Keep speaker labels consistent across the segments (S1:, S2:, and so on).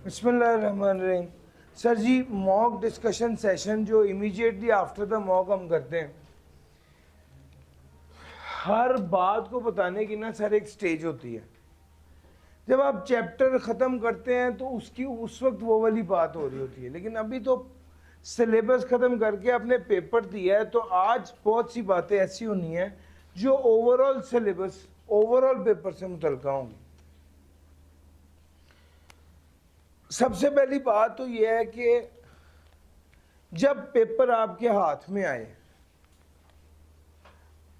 S1: बिस्मिल्लाहिर्रहमानिर्रहीम। सर जी, mock discussion session जो immediately after the mock हम करते हैं, हर बात को बताने की ना सर एक स्टेज होती है। जब आप चैप्टर ख़त्म करते हैं तो उसकी उस वक्त वो वाली बात हो रही होती है, लेकिन अभी तो सिलेबस ख़त्म करके अपने पेपर दिया है, तो आज बहुत सी बातें ऐसी होनी हैं जो ओवरऑल सिलेबस, ओवरऑल पेपर से मुतल्लिक़ होंगी। सबसे पहली बात तो यह है कि जब पेपर आपके हाथ में आए,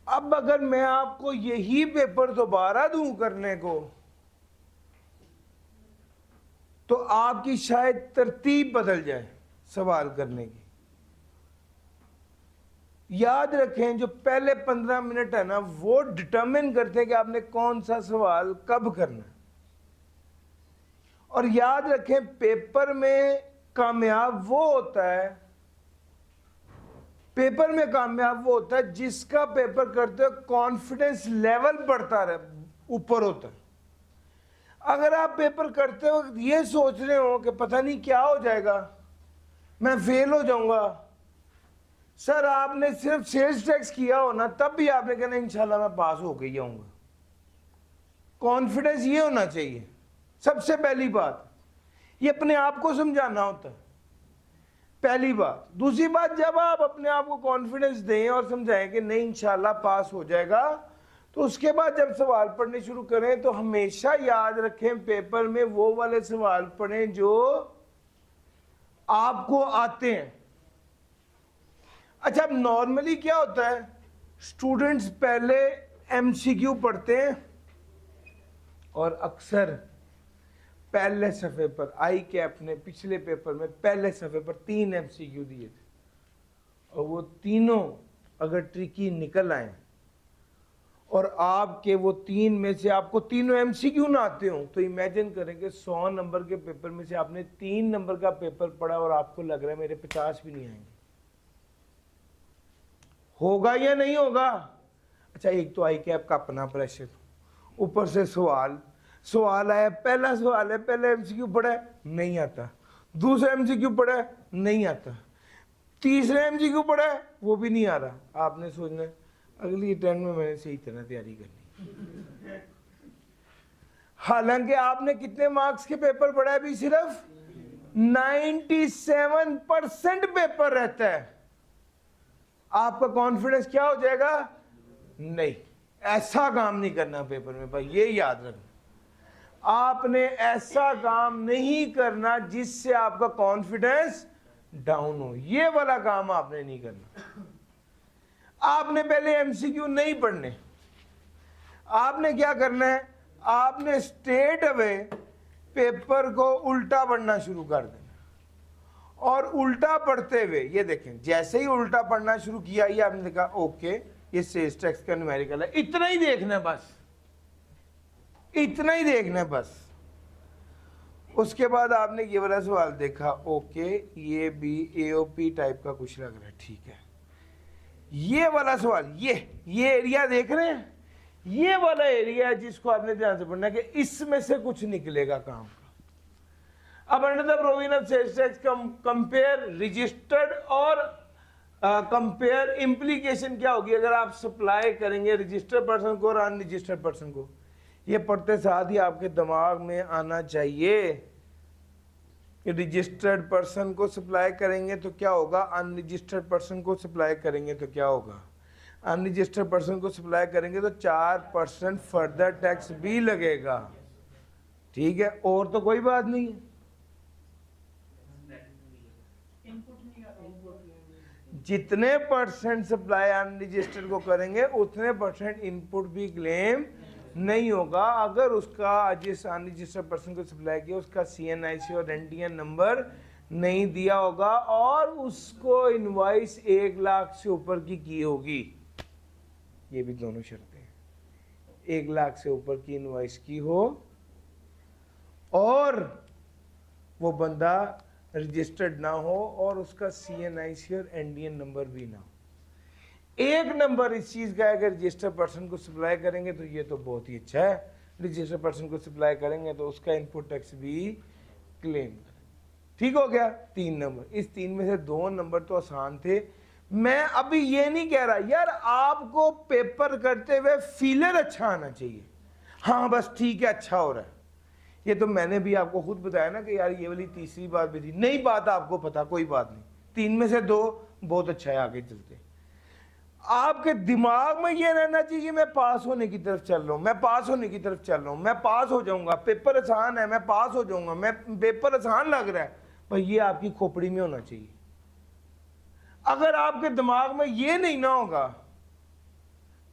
S1: अब अगर मैं आपको यही पेपर दोबारा दूं करने को, तो आपकी शायद तरतीब बदल जाए सवाल करने की। याद रखें, जो पहले 15 मिनट है ना, वो डिटरमिन करते हैं कि आपने कौन सा सवाल कब करना है। और याद रखें, पेपर में कामयाब वो होता है, पेपर में कामयाब वो होता है जिसका पेपर करते हो कॉन्फिडेंस लेवल बढ़ता रहे, ऊपर होता है। अगर आप पेपर करते हो ये सोच रहे हो कि पता नहीं क्या हो जाएगा, मैं फेल हो जाऊंगा, सर आपने सिर्फ सेल्स टैक्स किया हो ना, तब भी आपने कहना इंशाल्लाह मैं पास होके ही आऊंगा। कॉन्फिडेंस ये होना चाहिए सबसे पहली बात, ये अपने आप को समझाना होता है पहली बात। दूसरी बात, जब आप अपने आप को कॉन्फिडेंस दें और समझाएं कि नहीं इंशाल्लाह पास हो जाएगा, तो उसके बाद जब सवाल पढ़ने शुरू करें तो हमेशा याद रखें पेपर में वो वाले सवाल पढ़ें जो आपको आते हैं। अच्छा, अब नॉर्मली क्या होता है, स्टूडेंट्स पहले एमसीक्यू पढ़ते हैं और अक्सर पहले सफ़े पर, आई कैप ने पिछले पेपर में पहले सफ़े पर 3 एमसीक्यू दिए थे, और वो तीनों अगर ट्रिकी निकल आए और आपके वो 3 में से आपको तीनों एमसीक्यू ना आते हो, तो इमेजिन करेंगे 100 नंबर के पेपर में से आपने 3 नंबर का पेपर पढ़ा और आपको लग रहा है मेरे 50 भी नहीं आएंगे। होगा या नहीं होगा? अच्छा, एक तो आई कैप का अपना प्रेशर, ऊपर से सवाल आया, पहला सवाल है, पहले एमसीक्यू पढ़ा है, नहीं आता, दूसरा एमसीक्यू पढ़ा है, नहीं आता, तीसरा एमसीक्यू पढ़ा है, वो भी नहीं आ रहा। आपने सोचना है अगली अटेम्प्ट में मैंने सही तरह तैयारी करनी। हालांकि आपने कितने मार्क्स के पेपर पढ़ा है? अभी सिर्फ 97% पेपर रहता है। आपका कॉन्फिडेंस क्या हो जाएगा? नहीं, ऐसा काम नहीं करना पेपर में भाई, ये याद रखना। आपने ऐसा काम नहीं करना जिससे आपका कॉन्फिडेंस डाउन हो, ये वाला काम आपने नहीं करना। आपने पहले एमसीक्यू नहीं पढ़ने, आपने क्या करना है, आपने स्ट्रेट अवे पेपर को उल्टा पढ़ना शुरू कर देना। और उल्टा पढ़ते हुए ये देखें, जैसे ही उल्टा पढ़ना शुरू किया, ये आपने देखा ओके ये सेल्स टैक्स का न्यूमेरिकल है, इतना ही देखना है बस, इतना ही देखना है बस। उसके बाद आपने ये वाला सवाल देखा, ओके ये भी एओपी टाइप का कुछ लग रहा है, ठीक है। ये वाला सवाल, ये एरिया देख रहे हैं, ये वाला एरिया है जिसको आपने ध्यान से पढ़ना है कि इसमें से कुछ निकलेगा काम का। अब under the provision of sales tax compare registered और कंपेयर इम्प्लीकेशन क्या होगी अगर आप सप्लाई करेंगे रजिस्टर्ड पर्सन को और अनरजिस्टर्ड पर्सन को। ये पढ़ते साथ ही आपके दिमाग में आना चाहिए कि रजिस्टर्ड पर्सन को सप्लाई करेंगे तो क्या होगा, अनरजिस्टर्ड पर्सन को सप्लाई करेंगे तो क्या होगा। अनरजिस्टर्ड पर्सन को सप्लाई करेंगे तो 4% फर्दर टैक्स भी लगेगा, ठीक है, और तो कोई बात नहीं है। जितने परसेंट सप्लाई अनरजिस्टर्ड को करेंगे उतने परसेंट इनपुट भी क्लेम नहीं होगा अगर उसका जिस अनरजिस्टर्ड पर्सन को सप्लाई किया उसका CNIC और NTN नंबर नहीं दिया होगा और उसको इनवॉइस 1 लाख से ऊपर की होगी। ये भी दोनों शर्तें हैं, 1 लाख से ऊपर की इनवॉइस की हो और वो बंदा रजिस्टर्ड ना हो और उसका CNIC और NTN नंबर भी ना हो। एक नंबर इस चीज का है, अगर रजिस्टर्ड पर्सन को सप्लाई करेंगे तो ये तो बहुत ही अच्छा है, रजिस्टर्ड पर्सन को सप्लाई करेंगे तो उसका इनपुट टैक्स भी क्लेम करें। ठीक हो गया। 3 नंबर, इस 3 में से 2 नंबर तो आसान थे। मैं अभी ये नहीं कह रहा यार आपको पेपर करते हुए फीलर अच्छा आना चाहिए, हाँ बस ठीक है अच्छा हो रहा है। ये तो मैंने भी आपको खुद बताया ना कि यार ये वाली तीसरी बात भी थी, नई बात आपको पता, कोई बात नहीं, 3 में से 2 बहुत अच्छा है, आगे चलते। आपके दिमाग में ये रहना चाहिए मैं पास होने की तरफ चल रहा हूं, मैं पास होने की तरफ चल रहा हूं, मैं पास हो जाऊंगा, पेपर आसान है, मैं पास हो जाऊंगा, मैं पेपर आसान लग रहा है, पर ये आपकी खोपड़ी में होना चाहिए। अगर आपके दिमाग में ये नहीं ना होगा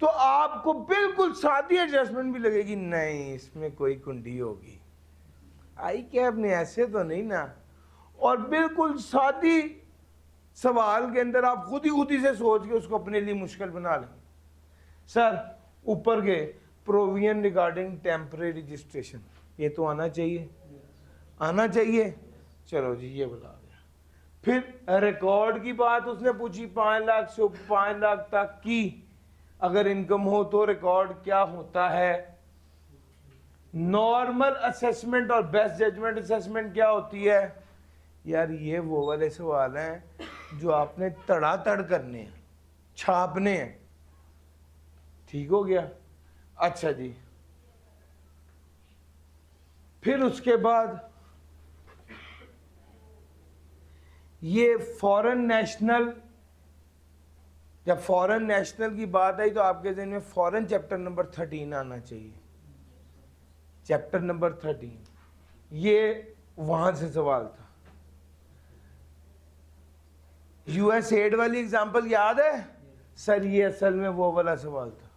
S1: तो आपको बिल्कुल सादी एडजस्टमेंट भी लगेगी, नहीं इसमें कोई कुंडी होगी, आई कैब ने ऐसे तो नहीं ना, और बिल्कुल सादी सवाल के अंदर आप खुद ही से सोच के उसको अपने लिए मुश्किल बना लें। सर ऊपर के प्रोविजन रिगार्डिंग टेम्परेरी रजिस्ट्रेशन, ये तो आना चाहिए, आना चाहिए। चलो जी ये बता दिया। फिर रिकॉर्ड की बात उसने पूछी, 5 लाख से 5 लाख तक की अगर इनकम हो तो रिकॉर्ड क्या होता है, नॉर्मल असेसमेंट और बेस्ट जजमेंट असेसमेंट क्या होती है। यार ये वो वाले सवाल हैं जो आपने तड़ातड़ करने हैं, छापने हैं। ठीक हो गया। अच्छा जी, फिर उसके बाद ये फॉरेन नेशनल, जब फॉरेन नेशनल की बात आई तो आपके ज़हन में फॉरेन चैप्टर नंबर 13 आना चाहिए। चैप्टर नंबर 13 ये वहां से सवाल था। यूएस एड वाली एग्जांपल याद है सर, ये असल में वो वाला सवाल था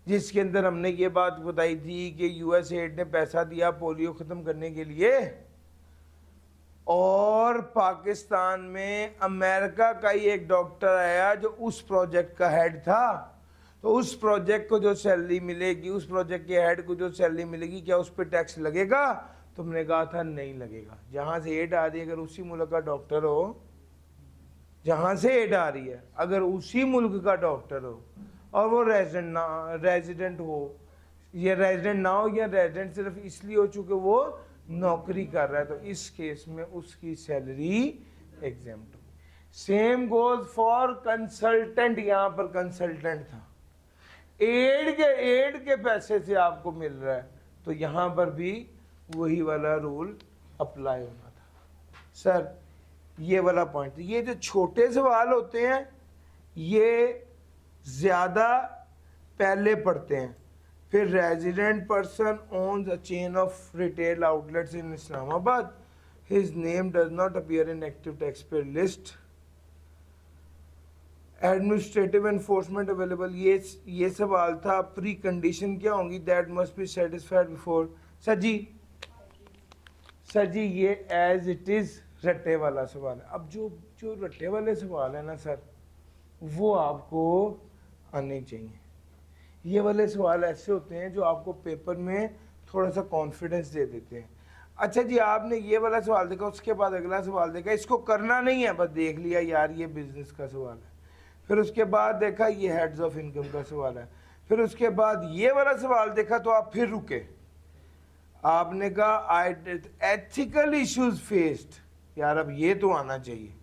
S1: जिसके अंदर हमने ये बात बताई थी कि यूएस एड ने पैसा दिया पोलियो खत्म करने के लिए, और पाकिस्तान में अमेरिका का ही एक डॉक्टर आया जो उस प्रोजेक्ट का हेड था, तो उस प्रोजेक्ट को जो सैलरी मिलेगी, उस प्रोजेक्ट के हेड को जो सैलरी मिलेगी, क्या उस पर टैक्स लगेगा? तुमने कहा था नहीं लगेगा। जहां से एड आ रही है अगर उसी मुल्क का डॉक्टर हो, जहां से एड आ रही है अगर उसी मुल्क का डॉक्टर हो और वो रेजिडेंट हो, या रेजिडेंट ना हो, या रेजिडेंट सिर्फ इसलिए हो चूंकि वो नौकरी कर रहा है, तो इस केस में उसकी सैलरी एग्जेम्प्ट होगी। सेम गोज फॉर कंसल्टेंट, यहां पर कंसल्टेंट था, एड के पैसे से आपको मिल रहा है, तो यहां पर भी वही वाला रूल अप्लाई होना था। सर ये वाला पॉइंट, ये जो छोटे सवाल होते हैं ये ज्यादा पहले पढ़ते हैं। फिर resident person owns a chain of retail outlets in Islamabad, his name does not appear in active tax payer list, administrative enforcement available, ये सवाल था। प्री कंडीशन क्या होंगी, that must be satisfied before. Sir ji as it it is Ratte वाला सवाल है। अब जो रट्टे वाले सवाल है ना सर, वो आपको आने चाहिए। ये वाले सवाल ऐसे होते हैं जो आपको पेपर में थोड़ा सा कॉन्फिडेंस दे देते हैं। अच्छा जी आपने ये वाला सवाल देखा, उसके बाद अगला सवाल देखा, इसको करना नहीं है, बस देख लिया यार ये बिजनेस का सवाल है। फिर उसके बाद देखा ये हेड्स ऑफ इनकम का सवाल है। फिर उसके बाद ये वाला सवाल देखा तो आप फिर रुके, आपने कहा एथिकल इश्यूज फेस्ड, यार अब ये तो आना चाहिए।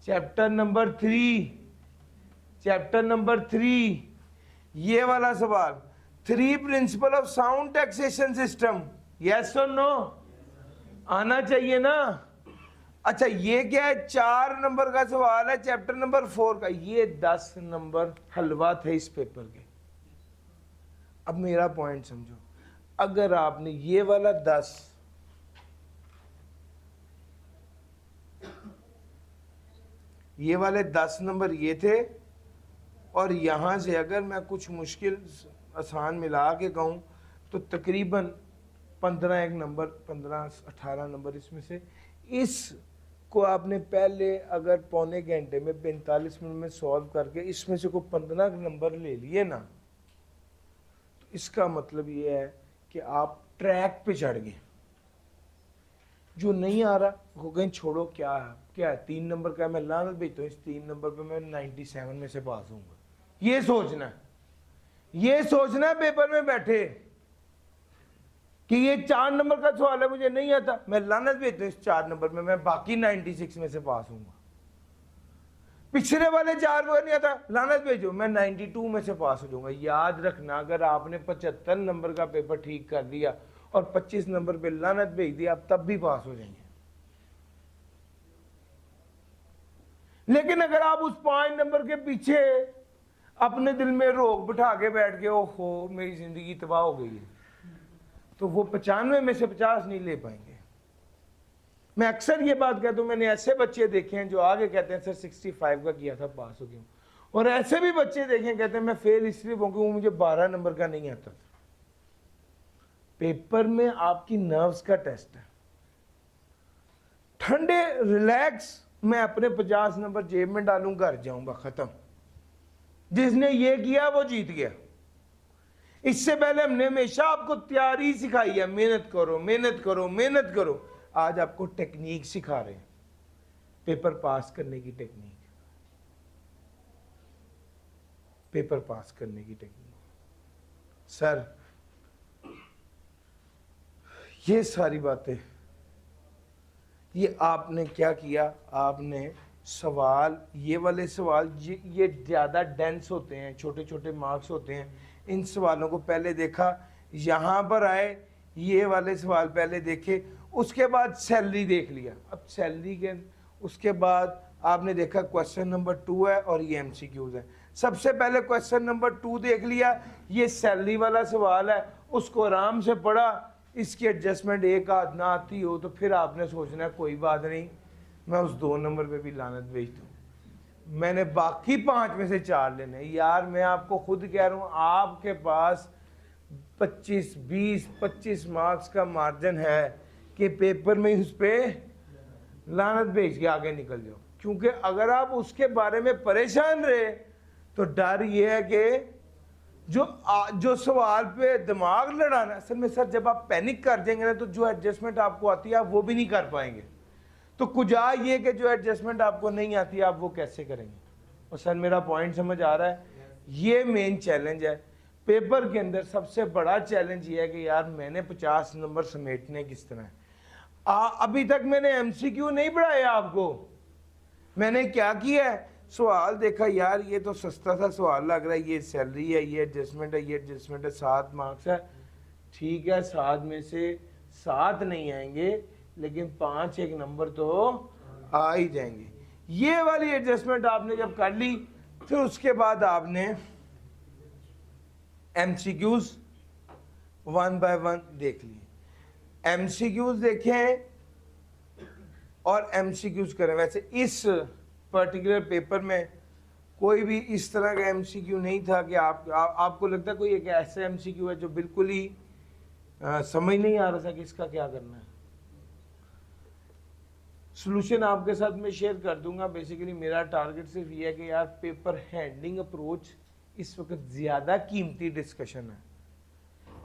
S1: चैप्टर नंबर 3 ये वाला सवाल, 3 principle of sound taxation system, yes और नो, आना चाहिए ना। अच्छा ये क्या है, 4 नंबर का सवाल है चैप्टर नंबर 4 का, ये 10 नंबर हलवा थे इस पेपर के। अब मेरा पॉइंट समझो, अगर आपने ये वाला 10 ये वाले 10 नंबर ये थे, और यहां से अगर मैं कुछ मुश्किल आसान मिला के कहूं तो तकरीबन 15 नंबर 15-18 नंबर इसमें से, इसको आपने पहले अगर पौने घंटे में 45 मिनट में सॉल्व करके इसमें से को 15 नंबर ले लिए ना, तो इसका मतलब ये है कि आप ट्रैक पे चढ़ गए। जो नहीं आ रहा वो कहीं छोड़ो, क्या है 3 नंबर का मैं लानत भेजता हूँ, इस 3 नंबर पे मैं 97 में से पास होऊंगा, ये सोचना है पेपर में बैठे। कि ये 4 नंबर का सवाल है मुझे नहीं आता, मैं लानत भेजता हूँ इस 4 नंबर में, मैं बाकी 96 में से पास हूँगा। पिछले वाले 4 को नहीं आता, लानत भेजो, मैं 92 में से पास हो जाऊंगा। याद रखना, अगर आपने 75 नंबर का पेपर ठीक कर दिया और 25 नंबर पे लानत भेज दिया, आप तब भी पास हो जाएंगे। लेकिन अगर आप उस 5 नंबर के पीछे अपने दिल में रोक बिठा के बैठ गए, ओहो मेरी जिंदगी तबाह हो गई है, तो वो 95 में से 50 नहीं ले पाएंगे। मैं अक्सर ये बात कहता हूँ, मैंने ऐसे बच्चे देखे हैं जो आगे कहते हैं सर 65 का किया था पास हो गया, और ऐसे भी बच्चे देखे कहते हैं मैं फेल इसलिए हो गया मुझे 12 नंबर का नहीं आता था। पेपर में आपकी नर्व्स का टेस्ट है। ठंडे रिलैक्स, मैं अपने 50 नंबर जेब में डालूं, घर जाऊंगा, खत्म। जिसने ये किया वो जीत गया। इससे पहले हमने हमेशा आपको तैयारी सिखाई है, मेहनत करो मेहनत करो मेहनत करो। आज आपको टेक्निक सिखा रहे हैं, पेपर पास करने की टेक्निक, पेपर पास करने की टेक्निक। सर ये सारी बातें, ये आपने क्या किया, आपने सवाल, ये वाले सवाल ये ज़्यादा डेंस होते हैं, छोटे छोटे मार्क्स होते हैं, इन सवालों को पहले देखा, यहाँ पर आए ये वाले सवाल पहले देखे, उसके बाद सैलरी देख लिया। अब सैलरी के उसके बाद आपने देखा क्वेश्चन नंबर 2 है और ये एमसीक्यूज है। सबसे पहले क्वेश्चन नंबर 2 देख लिया, ये सैलरी वाला सवाल है, उसको आराम से पढ़ा, इसकी एडजस्टमेंट एक आध ना आती हो तो फिर आपने सोचना है कोई बात नहीं, मैं उस 2 नंबर पे भी लानत भेज दूँ, मैंने बाकी 5 में से 4 लेने। यार मैं आपको खुद कह रहा हूँ, आपके पास 25, 20, 25 मार्क्स का मार्जिन है कि पेपर में उस पर लानत भेज के आगे निकल जाओ। क्योंकि अगर आप उसके बारे में परेशान रहे तो डर ये है कि जो सवाल पे दिमाग लड़ाना, असल में सर जब आप पैनिक कर जाएंगे ना तो जो एडजस्टमेंट आपको आती है आप वो भी नहीं कर पाएंगे। तो कुजा ये कि जो एडजस्टमेंट आपको नहीं आती आप वो कैसे करेंगे। और सर मेरा पॉइंट समझ आ रहा है, ये मेन चैलेंज है पेपर के अंदर। सबसे बड़ा चैलेंज ये है कि यार मैंने 50 नंबर समेटने किस तरह है। अभी तक मैंने एमसीक्यू नहीं पढ़ाया आपको। मैंने क्या किया है, सवाल देखा, यार ये तो सस्ता सा सवाल लग रहा है, ये सैलरी है, ये एडजस्टमेंट है, ये एडजस्टमेंट है, 7 मार्क्स है, ठीक है 7 में से 7 नहीं आएंगे लेकिन 5 एक नंबर तो आ ही जाएंगे। ये वाली एडजस्टमेंट आपने जब कर ली, फिर उसके बाद आपने एमसीक्यूज 1 बाय 1 देख लिए। एमसीक्यूज देखें और एमसीक्यूज करें। वैसे इस पर्टिकुलर पेपर में कोई भी इस तरह का एमसीक्यू नहीं था कि आपको लगता है कोई एक ऐसा एमसीक्यू है जो बिल्कुल ही समझ नहीं आ रहा था कि इसका क्या करना है। सॉल्यूशन आपके साथ मैं शेयर कर दूंगा। बेसिकली मेरा टारगेट सिर्फ ये है कि यार पेपर हैंडलिंग अप्रोच इस वक्त ज़्यादा कीमती डिस्कशन है,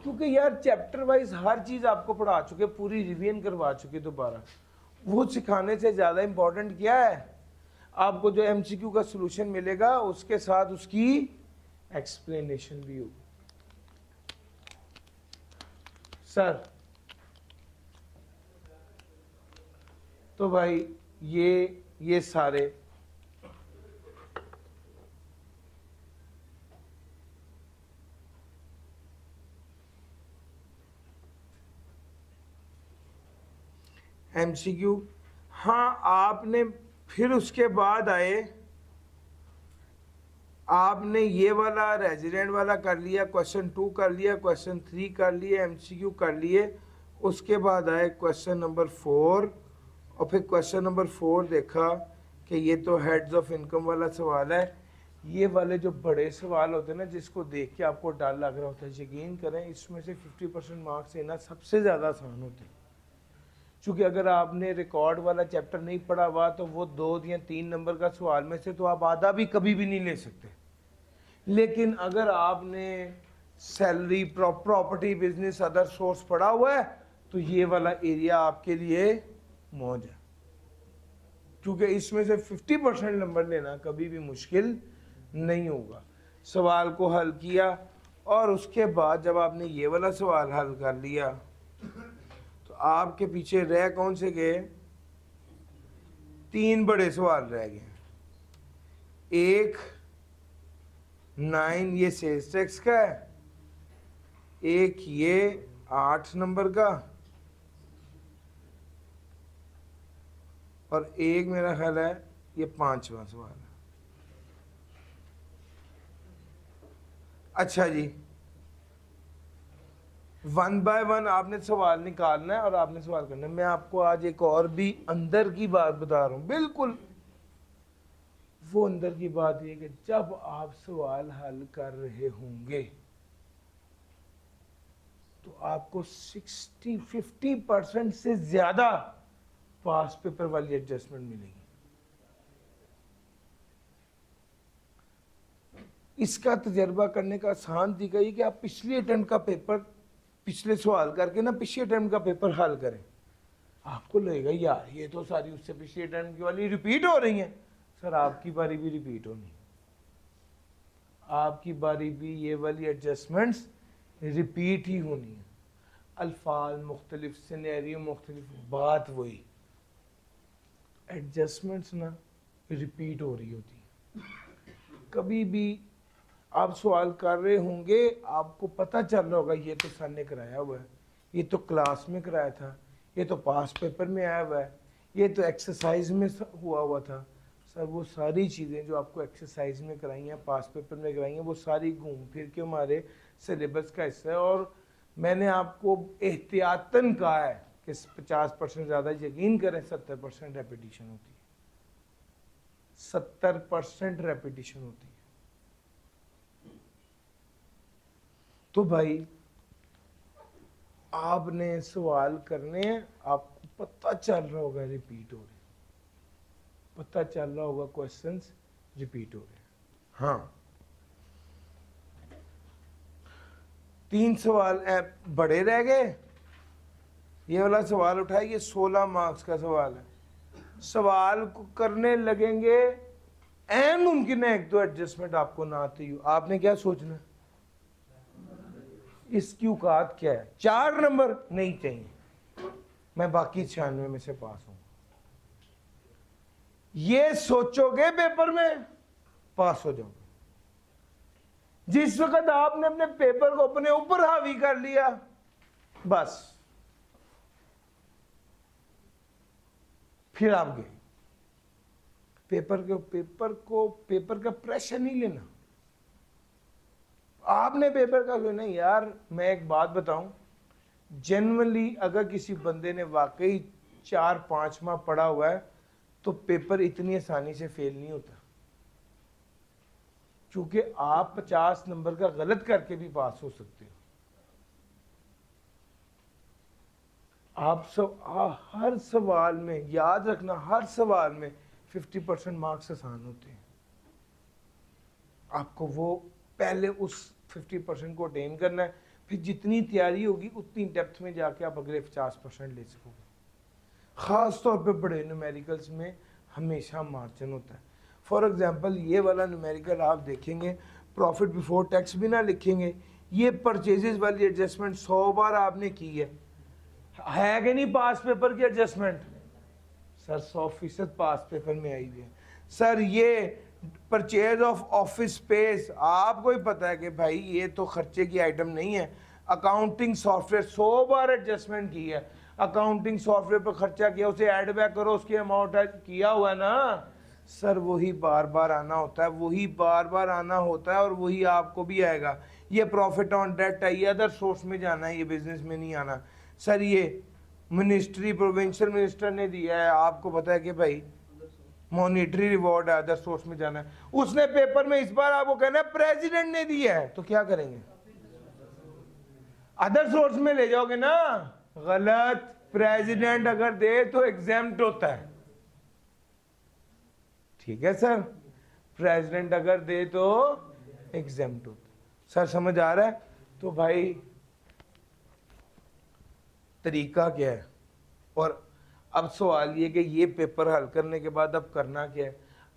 S1: क्योंकि यार चैप्टर वाइज हर चीज़ आपको पढ़ा चुके, पूरी रिवीजन करवा चुके दोबारा। वो सिखाने से ज़्यादा इम्पोर्टेंट क्या है, आपको जो एमसीक्यू का सॉल्यूशन मिलेगा उसके साथ उसकी एक्सप्लेनेशन भी होगी। सर तो भाई ये सारे एमसीक्यू, हाँ आपने फिर उसके बाद आए, आपने ये वाला रेजिडेंट वाला कर लिया, क्वेश्चन 2 कर लिया, क्वेश्चन 3 कर लिए, एमसीक्यू कर लिए। उसके बाद आए क्वेश्चन नंबर 4 और फिर क्वेश्चन नंबर 4 देखा कि ये तो हेड्स ऑफ इनकम वाला सवाल है। ये वाले जो बड़े सवाल होते हैं ना, जिसको देख के आपको डर लग रहा होता है, यकीन करें इसमें से 50% मार्क्स लेना सबसे ज़्यादा आसान होते हैं। क्योंकि अगर आपने रिकॉर्ड वाला चैप्टर नहीं पढ़ा हुआ तो वो 2 या 3 नंबर का सवाल में से तो आप आधा भी कभी भी नहीं ले सकते। लेकिन अगर आपने salary, property, business, other source पढ़ा हुआ है तो ये वाला एरिया आपके लिए मौज है, क्योंकि इसमें से 50% नंबर लेना कभी भी मुश्किल नहीं होगा। सवाल को हल किया और उसके बाद जब आपने ये वाला सवाल हल कर लिया तो आपके पीछे रह कौन से गए? 3 बड़े सवाल रह गए। एक 9 ये सेल्स टैक्स का है, एक ये 8 नंबर का, और एक मेरा ख्याल है ये 5वां सवाल है। अच्छा जी, 1 बाय 1 आपने सवाल निकालना है और आपने सवाल करना है। मैं आपको आज एक और भी अंदर की बात बता रहा हूं, बिल्कुल वो अंदर की बात ये कि जब आप सवाल हल कर रहे होंगे तो आपको 50% से ज्यादा पास पेपर वाली एडजस्टमेंट मिलेगी। इसका तजर्बा करने का आसान तरीका ये कि आप पिछले अटेम्प्ट का पेपर, पिछले सवाल करके ना पिछले अटेम्प्ट का पेपर हल करें। आपको लगेगा यार ये तो सारी उससे पिछले अटेम्प्ट की वाली रिपीट हो रही हैं। सर आपकी बारी भी रिपीट होनी, आपकी बारी भी ये वाली एडजस्टमेंट्स रिपीट ही होनी है। अल्फाज मुख्तलिफ, सिनेरियो मुख्तलिफ, बात वही, एडजस्टमेंट्स ना रिपीट हो रही होती है। कभी भी आप सवाल कर रहे होंगे, आपको पता चल रहा होगा ये तो सर ने कराया हुआ है, ये तो क्लास में कराया था, ये तो पास पेपर में आया हुआ है, ये तो एक्सरसाइज में हुआ था। सर वो सारी चीज़ें जो आपको एक्सरसाइज में कराई हैं, पास पेपर में कराई हैं, वो सारी घूम फिर के हमारे सिलेबस का हिस्सा है। और मैंने आपको एहतियातन कहा है कि 50% ज़्यादा यकीन करें, 70% रेपिटिशन होती है, 70% रेपिटिशन होती है। तो भाई आपने सवाल करने हैं, आपको पता चल रहा होगा रिपीट हो रहे, पता चल रहा होगा क्वेश्चंस रिपीट हो रहे। हाँ 3 सवाल बड़े रह गए। ये वाला सवाल उठाए, ये 16 मार्क्स का सवाल है। सवाल को करने लगेंगे, ऐन मुमकिन है 1-2 एडजस्टमेंट आपको ना आती हो। आपने क्या सोचना, इसकी औकात क्या है? 4 नंबर नहीं चाहिए, मैं बाकी 96 में से पास हूं, ये सोचोगे पेपर में पास हो जाओगे। जिस वक्त आपने अपने पेपर को अपने ऊपर हावी कर लिया, बस फिर आप गए। पेपर का प्रेशर नहीं लेना। आपने पेपर का क्यों नहीं यार, मैं एक बात बताऊं, जनरली अगर किसी बंदे ने वाकई 4-5 माह पढ़ा हुआ है तो पेपर इतनी आसानी से फेल नहीं होता, क्योंकि आप 50 नंबर का गलत करके भी पास हो सकते हो। आप हर सवाल में याद रखना, हर सवाल में 50% मार्क्स आसान होते हैं। आपको वो पहले उस 50% को अटेन करना है, फिर जितनी तैयारी होगी उतनी डेप्थ में जाके आप अगले 50% ले सकोगे। ख़ास तौर पे बड़े न्यूमेरिकल्स में हमेशा मार्जिन होता है। फॉर एग्जांपल ये वाला न्यूमेरिकल आप देखेंगे, प्रॉफिट बिफोर टैक्स भी ना लिखेंगे, ये परचेजेस वाली एडजस्टमेंट 100 बार आपने की है कि नहीं? पास पेपर की एडजस्टमेंट सर 100% पास पेपर में आई हुई है। सर ये परचेज ऑफ ऑफिस स्पेस, आपको ही पता है कि भाई ये तो खर्चे की आइटम नहीं है। अकाउंटिंग सॉफ्टवेयर 100 बार एडजस्टमेंट की है, अकाउंटिंग सॉफ्टवेयर पर खर्चा किया, उसे ऐड बैक करो, उसकी अमाउंट किया हुआ है ना सर, वही बार बार आना होता है, वही बार बार आना होता है और वही आपको भी आएगा। ये प्रॉफिट ऑन डेट है, ये अदर सोर्स में जाना है, ये बिजनेस में नहीं आना। सर ये मिनिस्ट्री प्रोविंशियल मिनिस्टर ने दिया है, आपको पता है कि भाई मॉनिटरी रिवॉर्ड है, अदर सोर्स में जाना है। उसने पेपर में इस बार आपको कहना है प्रेसिडेंट ने दिया है, तो क्या करेंगे? अदर सोर्स में ले जाओगे ना, गलत। प्रेसिडेंट अगर दे तो एग्जेम्प्ट होता है, ठीक है सर, प्रेसिडेंट अगर दे तो एग्जेम्प्ट होता है। सर समझ आ रहा है? तो भाई तरीका क्या है? और अब सवाल ये कि ये पेपर हल करने के बाद अब करना क्या है?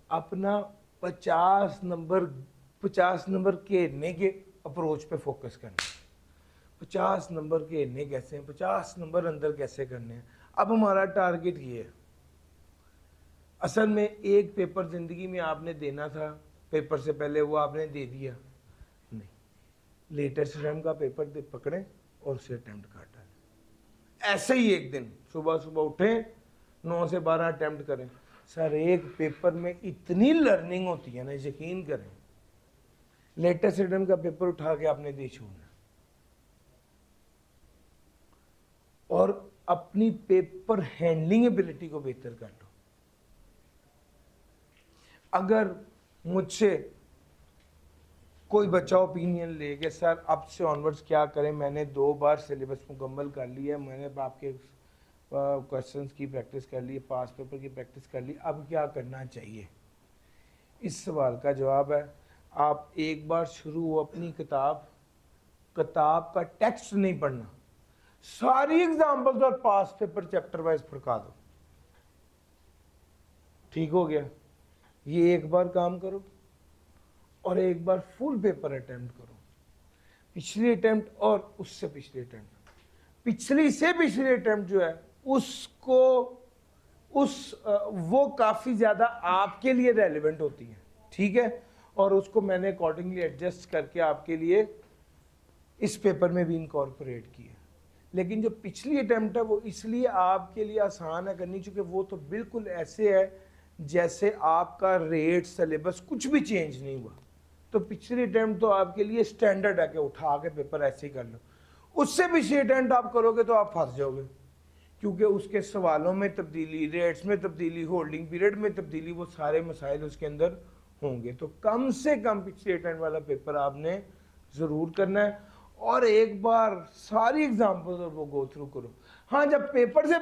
S1: अपना 50 नंबर घेरने के अप्रोच पे फोकस करना। 50 नंबर घेरने कैसे हैं, 50 नंबर अंदर कैसे करने हैं। अब हमारा टारगेट ये है, असल में एक पेपर ज़िंदगी में आपने देना था, पेपर से पहले वो आपने दे दिया नहीं, लेटेस्ट टाइम का पेपर पकड़ें और उसे अटैम्प्ट कर डालें। ऐसे ही एक दिन सुबह सुबह उठें, 9 से 12 अटैम्प्ट करें। सर एक पेपर में इतनी लर्निंग होती है ना, यकीन करें। लेटेस्ट रिटर्न का पेपर उठा के आपने दे छोड़ना और अपनी पेपर हैंडलिंग एबिलिटी को बेहतर कर लो। अगर मुझसे कोई बच्चा ओपिनियन ले कि सर अब से ऑनवर्ड्स क्या करें, मैंने 2 बार सिलेबस मुकम्मल कर लिया, मैंने आपके क्वेश्चंस की प्रैक्टिस कर ली, पास पेपर की प्रैक्टिस कर ली, अब क्या करना चाहिए? इस सवाल का जवाब है, आप एक बार शुरू हो अपनी किताब का टेक्स्ट नहीं पढ़ना, सारी एग्जाम्पल्स और पास पेपर चैप्टर वाइज फड़का दो। ठीक हो गया? ये एक बार काम करो और एक बार फुल पेपर अटेम्प्ट करो, पिछली अटेम्प्ट और उससे पिछली अटेम्प्ट, पिछली से पिछली अटेम्प्ट जो है उसको वो काफ़ी ज़्यादा आपके लिए रेलिवेंट होती है, ठीक है, और उसको मैंने अकॉर्डिंगली एडजस्ट करके आपके लिए इस पेपर में भी इनकॉर्पोरेट किया। लेकिन जो पिछली अटेम्प्ट है वो इसलिए आपके लिए आसान है करनी, चूँकि वो तो बिल्कुल ऐसे है जैसे आपका रेट सिलेबस कुछ भी चेंज नहीं हुआ। तो पिछली अटेम्प्ट तो आपके लिए स्टैंडर्ड है कि उठा के पेपर ऐसे ही कर लो। उससे पिछली अटेम्प्ट आप करोगे तो आप फंस जाओगे, क्योंकि उसके सवालों में तब्दीली, रेट्स में तब्दीली, होल्डिंग पीरियड में तब्दीली, वो सारे मसाइल उसके अंदर होंगे। तो कम से कम पिछले अटेम्प्ट वाला पेपर आपने ज़रूर करना है और एक बार सारी एग्जाम्पल्स और वो गो थ्रू करो। हाँ, जब पेपर से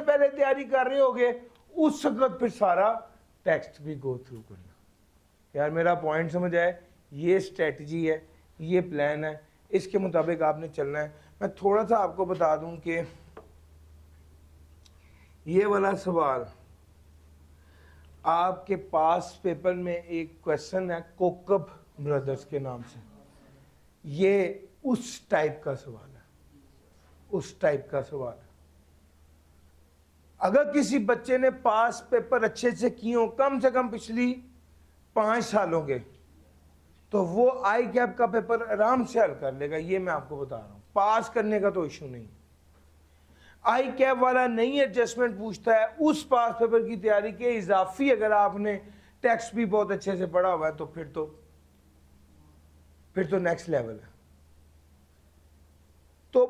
S1: पहले तैयारी कर रहे होगे उस वक्त फिर सारा टेक्स्ट भी गो थ्रू करना। यार मेरा पॉइंट समझ आए? ये स्ट्रेटजी है, ये प्लान है, इसके मुताबिक आपने चलना है। मैं थोड़ा सा आपको बता दूं कि ये वाला सवाल आपके पास पेपर में एक क्वेश्चन है कोकब ब्रदर्स के नाम से, ये उस टाइप का सवाल है, उस टाइप का सवाल है। अगर किसी बच्चे ने पास पेपर अच्छे से किए हो, कम से कम पिछली 5 सालों के, तो वो आई कैप का पेपर आराम से हल कर लेगा। ये मैं आपको बता रहा हूं, पास करने का तो इशू नहीं। आई कैप वाला नहीं एडजस्टमेंट पूछता है, उस पास पेपर की तैयारी के इजाफी अगर आपने टेक्स्ट भी बहुत अच्छे से पढ़ा हुआ है तो फिर तो नेक्स्ट लेवल है। तो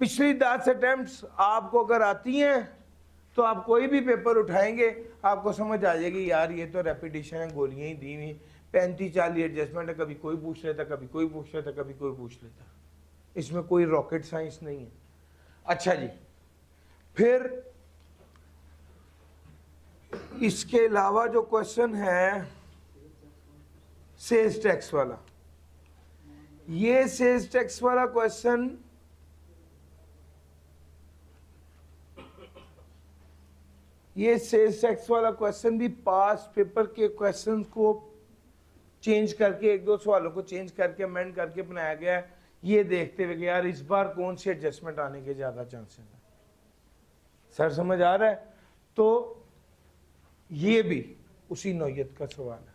S1: पिछली 10 अटेम्प्ट्स आपको अगर आती हैं तो आप कोई भी पेपर उठाएंगे आपको समझ आ जाएगी, यार ये तो रेपिटेशन है, गोलियां ही दी हुई, 35-40 एडजस्टमेंट है, कभी कोई पूछ लेता, कभी कोई पूछ लेता, कभी कोई पूछ लेता। इसमें कोई रॉकेट साइंस नहीं है। अच्छा जी, फिर इसके अलावा जो क्वेश्चन है सेल्स टैक्स वाला, ये सेल्स टैक्स वाला क्वेश्चन भी पास पेपर के क्वेश्चंस को चेंज करके, 1-2 सवालों को चेंज करके अमेंड करके बनाया गया है, ये देखते हुए कि यार इस बार कौन सी एडजस्टमेंट आने के ज़्यादा चांसेस हैं। सर समझ आ रहा है? तो ये भी उसी नौयत का सवाल है।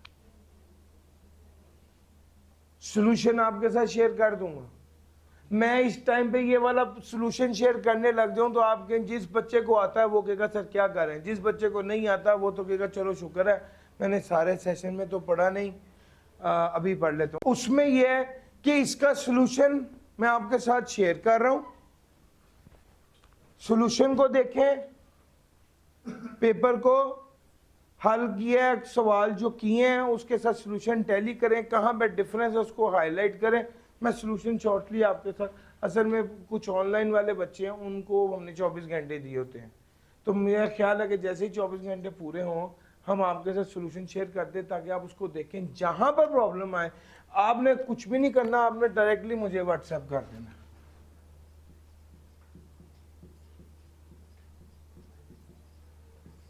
S1: सॉल्यूशन आपके साथ शेयर कर दूंगा। मैं इस टाइम पे ये वाला सॉल्यूशन शेयर करने लग जाऊं तो आपके जिस बच्चे को आता है वो कहेगा सर क्या करें, जिस बच्चे को नहीं आता वो तो कहेगा चलो शुक्र है मैंने सारे सेशन में तो पढ़ा नहीं, अभी पढ़ लेता हूं। उसमें यह है कि इसका सॉल्यूशन मैं आपके साथ शेयर कर रहा हूं। सॉल्यूशन को देखें, पेपर को हल किया, सवाल जो किए हैं उसके साथ सॉल्यूशन टैली करें, कहाँ पे डिफरेंस है उसको हाईलाइट करें। मैं सॉल्यूशन शॉर्टली आपके साथ, असल में कुछ ऑनलाइन वाले बच्चे हैं उनको हमने 24 घंटे दिए होते हैं, तो मेरा ख्याल है कि जैसे ही 24 घंटे पूरे हों हम आपके साथ सॉल्यूशन शेयर करते ताकि आप उसको देखें। जहाँ पर प्रॉब्लम आए आपने कुछ भी नहीं करना, आपने डायरेक्टली मुझे व्हाट्सएप कर देना।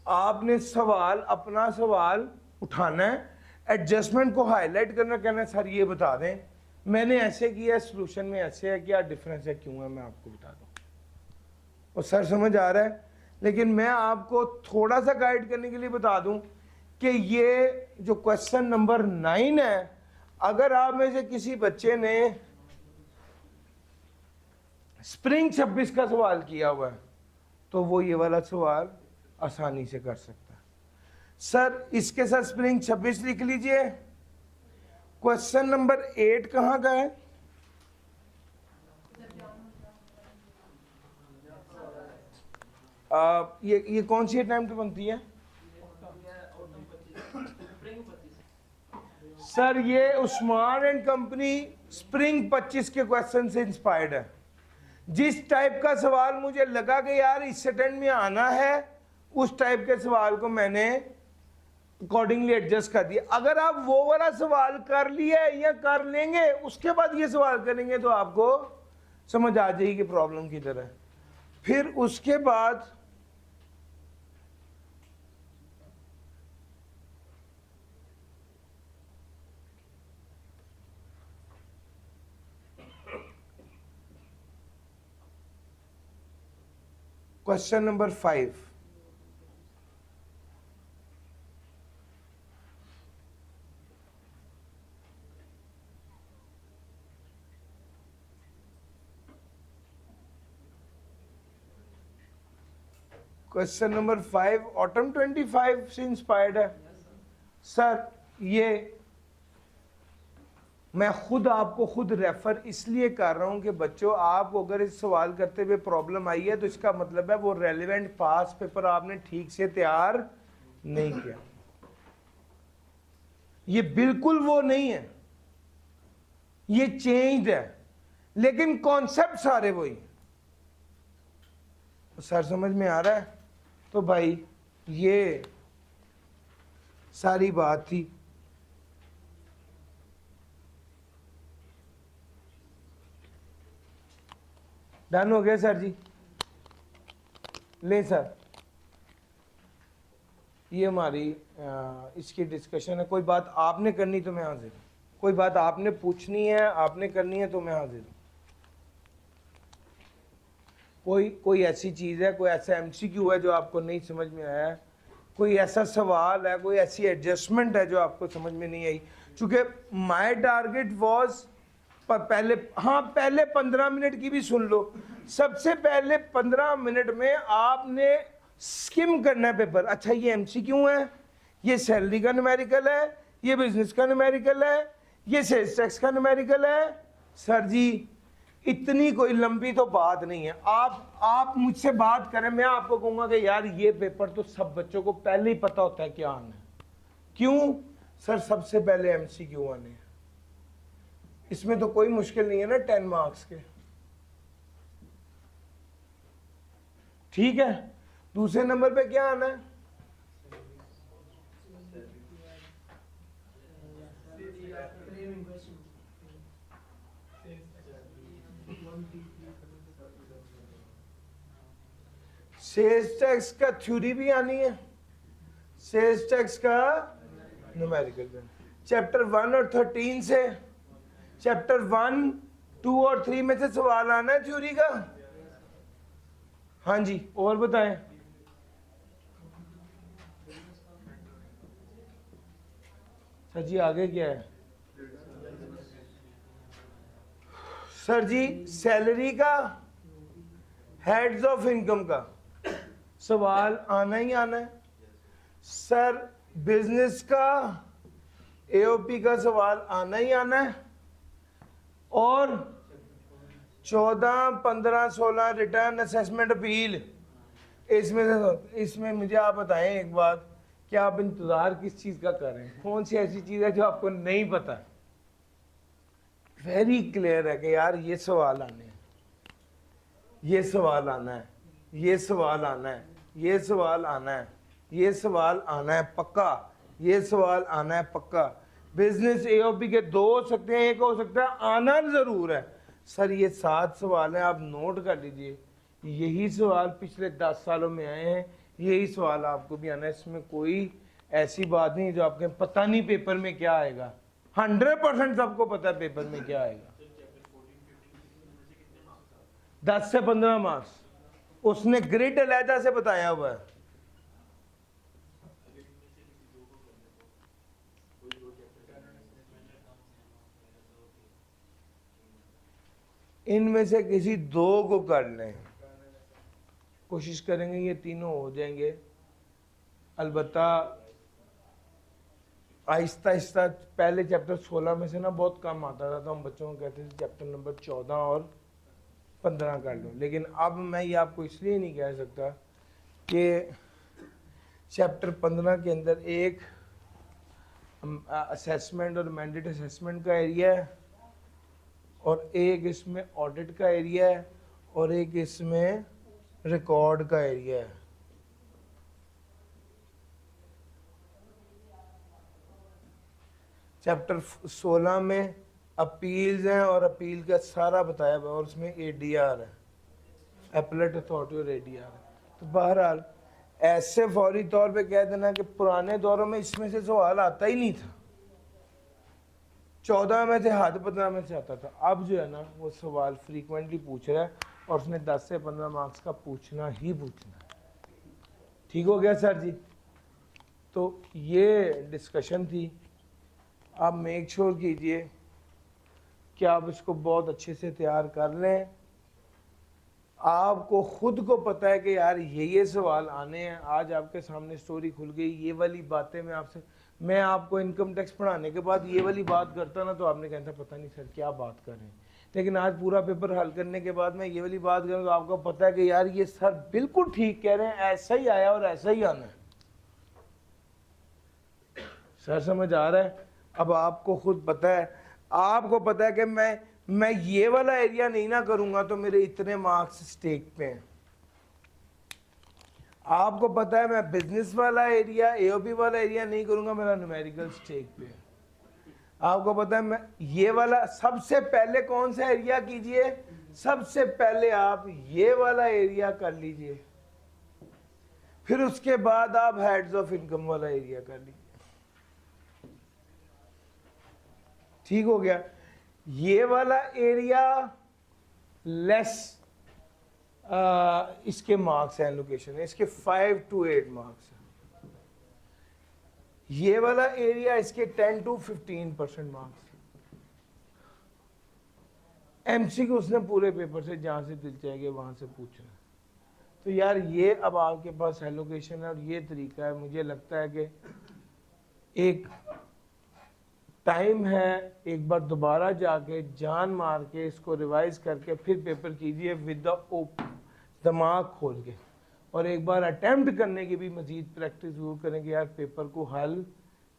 S1: आपने अपना सवाल उठाना है, एडजस्टमेंट को हाईलाइट करना, कहना है सर ये बता दें मैंने ऐसे किया, सोल्यूशन में ऐसे है, क्या डिफरेंस है, क्यों है, मैं आपको बता दूं। और सर समझ आ रहा है, लेकिन मैं आपको थोड़ा सा गाइड करने के लिए बता दूं कि ये जो क्वेश्चन नंबर 9 है, अगर आप में से किसी बच्चे ने स्प्रिंग 26 का सवाल किया हुआ है तो वो ये वाला सवाल आसानी से कर सकता है। सर इसके साथ स्प्रिंग 26 लिख लीजिए। क्वेश्चन नंबर 8 कहाँ का है? ये कौन सी अटेम्प्ट बनती है? सर ये उस्मान एंड कंपनी स्प्रिंग 25 के क्वेश्चन से इंस्पायर्ड है। जिस टाइप का सवाल मुझे लगा कि यार इस अटेम्प्ट में आना है, उस टाइप के सवाल को मैंने अकॉर्डिंगली एडजस्ट कर दिया। अगर आप वो वाला सवाल कर लिया या कर लेंगे, उसके बाद ये सवाल करेंगे तो आपको समझ आ जाएगी कि प्रॉब्लम किधर है। फिर उसके बाद question number 5, question number 5 autumn 25 से इंस्पायर्ड है। सर ये मैं खुद आपको खुद रेफर इसलिए कर रहा हूं कि बच्चों आपको अगर इस सवाल करते हुए प्रॉब्लम आई है तो इसका मतलब है वो रेलेवेंट पास पेपर आपने ठीक से तैयार नहीं किया। ये बिल्कुल वो नहीं है, ये चेंज्ड है, लेकिन कॉन्सेप्ट सारे वही। सर समझ में आ रहा है? तो भाई ये सारी बात थी। डन हो गया सर जी? ले सर, ये हमारी इसकी डिस्कशन है। कोई बात आपने करनी तो मैं हाजिर हूँ, कोई बात आपने पूछनी है, आपने करनी है तो मैं हाजिर हूँ। कोई ऐसी चीज़ है, कोई ऐसा MCQ है जो आपको नहीं समझ में आया है, कोई ऐसा सवाल है, कोई ऐसी एडजस्टमेंट है जो आपको समझ में नहीं आई। चूँकि माई टारगेट वॉज पहले 15 मिनट की भी सुन लो। सबसे पहले 15 मिनट में आपने स्किम करना है पेपर। अच्छा ये MCQ है, ये सैलरी का न्यूमेरिकल है, ये बिजनेस का न्यूमेरिकल है, ये सेल्स टैक्स का न्यूमेरिकल है। सर जी इतनी कोई लंबी तो बात नहीं है। आप मुझसे बात करें, मैं आपको कहूँगा कि यार ये पेपर तो सब बच्चों को पहले ही पता होता है क्या आना है। क्यों? सर सबसे पहले MCQ आने हैं, इसमें तो कोई मुश्किल नहीं है ना 10 मार्क्स के। ठीक है, दूसरे नंबर पे क्या आना है? सेल्स टैक्स का थ्योरी भी आनी है, सेल्स टैक्स का न्यूमेरिकल भी। चैप्टर 1 और 13 से, चैप्टर 1, 2 और 3 में से सवाल आना है थ्योरी का। हाँ जी, और बताएं। सर जी आगे क्या है? सर जी सैलरी का, हेड्स ऑफ इनकम का सवाल आना ही आना है। सर बिजनेस का AOP का सवाल आना ही आना है। और 14, 15, 16 रिटर्न असेसमेंट अपील, इसमें मुझे आप बताएं एक बात कि आप इंतजार किस चीज का कर रहे हैं? कौन सी ऐसी चीज है जो आपको नहीं पता? वेरी क्लियर है कि यार ये सवाल आने हैं, ये सवाल आना है, ये सवाल आना है, ये सवाल आना है, ये सवाल आना है पक्का, ये सवाल आना है पक्का। बिजनेस AOP के 2 हो सकते हैं, 1 हो सकता है, आना जरूर है। सर ये 7 सवाल हैं, आप नोट कर लीजिए। यही सवाल पिछले 10 सालों में आए हैं, यही सवाल आपको भी आना है। इसमें कोई ऐसी बात नहीं जो आपके पता नहीं पेपर में क्या आएगा। 100% सबको पता है पेपर में क्या आएगा। 10 से 15 मार्क्स उसने ग्रिड अलहदा से बताया हुआ है। इनमें से किसी दो को कर लें, कोशिश करेंगे ये तीनों हो जाएंगे। अलबत्ता आहिस्ता आहिस्ता पहले चैप्टर 16 में से ना बहुत कम आता था, तो हम बच्चों को कहते थे चैप्टर नंबर 14 और 15 कर लो। लेकिन अब मैं ये आपको इसलिए नहीं कह सकता कि चैप्टर 15 के अंदर एक असेसमेंट और मैंडेट असेसमेंट का एरिया है, और एक इसमें ऑडिट का एरिया है, और एक इसमें रिकॉर्ड का एरिया है। चैप्टर 16 में अपील्स हैं और अपील का सारा बताया हुआ है, और उसमें एडीआर है, एपलेट अथॉरिटी और एडीआर है। तो बहरहाल ऐसे फौरी तौर पे कह देना कि पुराने दौरों में इसमें से सवाल आता ही नहीं था, 14 में से हाथ 15 में से आता था। अब जो है ना वो सवाल फ्रीक्वेंटली पूछ रहा है, और उसने 10 से 15 मार्क्स का पूछना ही पूछना है। ठीक हो गया सर जी? तो ये डिस्कशन थी। आप मेक श्योर कीजिए कि आप इसको बहुत अच्छे से तैयार कर लें। आपको खुद को पता है कि यार ये सवाल आने हैं। आज आपके सामने स्टोरी खुल गई, ये वाली बातें मैं आपको इनकम टैक्स पढ़ाने के बाद ये वाली बात करता ना, तो आपने कहता पता नहीं सर क्या बात कर रहे हैं। लेकिन आज पूरा पेपर हल करने के बाद मैं ये वाली बात करूँ तो आपको पता है कि यार ये सर बिल्कुल ठीक कह रहे हैं, ऐसा ही आया और ऐसा ही आना है। सर समझ आ रहा है? अब आपको खुद पता है, आपको पता है कि मैं ये वाला एरिया नहीं ना करूंगा तो मेरे इतने मार्क्स स्टेक पे हैं। आपको पता है मैं बिजनेस वाला एरिया, एओपी वाला एरिया नहीं करूंगा, मेरा न्यूमेरिकल स्टेक पे है। आपको पता है मैं ये वाला, सबसे पहले कौन सा एरिया कीजिए, सबसे पहले आप ये वाला एरिया कर लीजिए, फिर उसके बाद आप हेड्स ऑफ इनकम वाला एरिया कर लीजिए। ठीक हो गया? ये वाला एरिया लेस इसके मार्क्स हैं, लोकेशन है इसके 5 to 8 मार्क्स है। ये वाला एरिया इसके 10 to 15% मार्क्स। एमसीक्यू उसने पूरे पेपर से जहां से दिल चाहेगा वहां से पूछना। तो यार ये अब आपके पास एलोकेशन है और ये तरीका है। मुझे लगता है कि एक टाइम है, एक बार दोबारा जाके जान मार के इसको रिवाइज करके फिर पेपर कीजिए विद द दिमाग खोल के, और एक बार अटेम्प्ट करने की भी मजीद प्रैक्टिस जरूर करेंगे यार पेपर को हल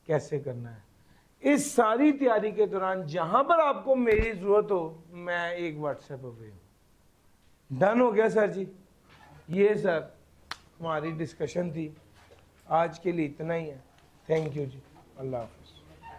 S1: कैसे करना है। इस सारी तैयारी के दौरान जहां पर आपको मेरी जरूरत हो, मैं एक व्हाट्सएप अवे हूँ। डन हो गया सर जी? ये सर हमारी डिस्कशन थी, आज के लिए इतना ही है। थैंक यू जी, अल्लाह हाफ़िज़।